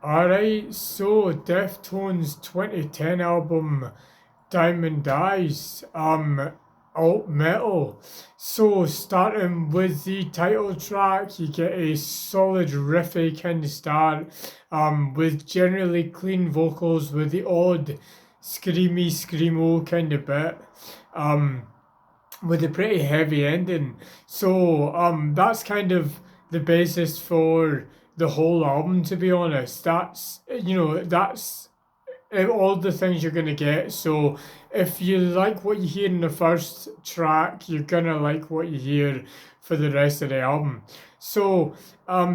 Alright, so Deftones 2010 album Diamond Eyes, alt metal. So starting with the title track, you get a solid riffy kind of start, with generally clean vocals with the odd screamy screamo kind of bit. Um, with a pretty heavy ending. So that's kind of the basis for the whole album, to be honest. That's all the things you're gonna get. So if you like what you hear in the first track, you're gonna like what you hear for the rest of the album. So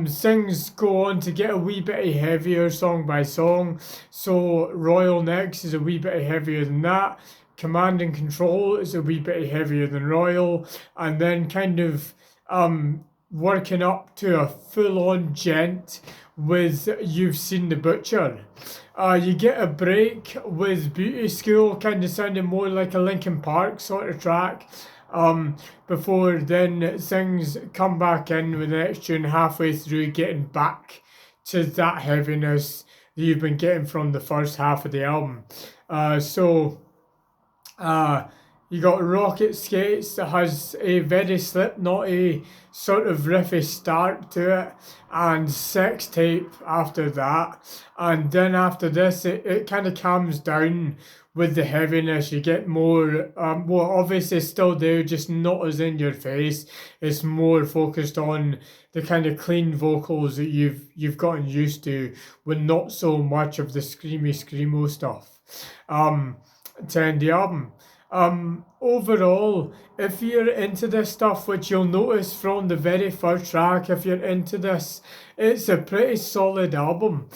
things go on to get a wee bit heavier song by song. So Royal Next is a wee bit heavier than that. Command and Control is a wee bit heavier than Royal, and then kind of working up to a full-on gent with You've Seen the Butcher. You get a break with Beauty School, kind of sounding more like a Linkin Park sort of track. Before then things come back in with the next tune halfway through, getting back to that heaviness that you've been getting from the first half of the album. So uh, you got Rocket Skates that has a very Slipknot-y sort of riffy start to it, and Sex Tape after that. And then after this, it kind of calms down with the heaviness. You get more, well, obviously still there, just not as in your face. It's more focused on the kind of clean vocals that you've gotten used to, with not so much of the screamy screamo stuff. To end the album. Overall, if you're into this stuff, which you'll notice from the very first track, if you're into this, it's a pretty solid album.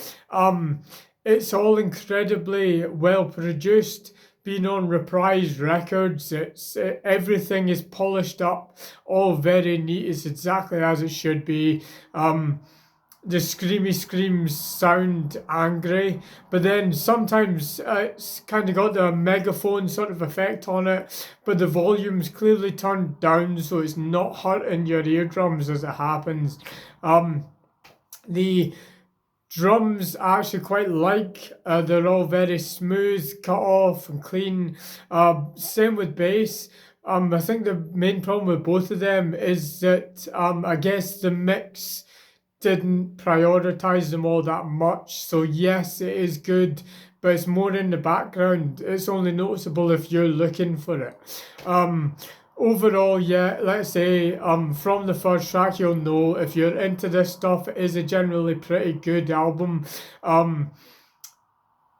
It's all incredibly well produced, being on Reprise Records. Everything is polished up, all very neat. It's exactly as it should be. The screamy screams sound angry, but then sometimes it's kind of got the megaphone sort of effect on it, but the volume's clearly turned down so it's not hurting your eardrums as it happens. The drums I actually quite like. They're all very smooth, cut off and clean. Same with bass. I think the main problem with both of them is that I guess the mix didn't prioritize them all that much. So yes, it is good, but it's more in the background. It's only noticeable if you're looking for it. Overall, yeah, let's say from the first track you'll know if you're into this stuff. It is a generally pretty good album.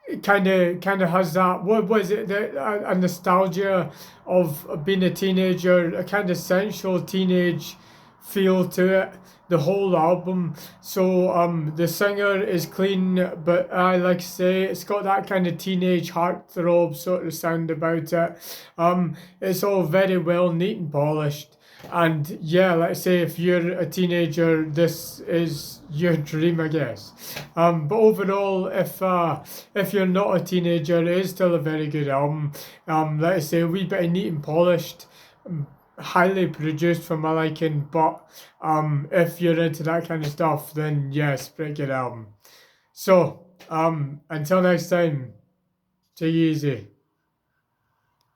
It kind of has that, what was it, a nostalgia of being a teenager, a kind of sensual teenage feel to it, the whole album. So the singer is clean, but I like to say it's got that kind of teenage heartthrob sort of sound about it. It's all very well neat and polished. And yeah, let's say if you're a teenager, this is your dream, I guess. But overall, if you're not a teenager, it is still a very good album. Let's say a wee bit of neat and polished, highly produced for my liking. But if you're into that kind of stuff, then yes, pretty good album. So until next time, take it easy.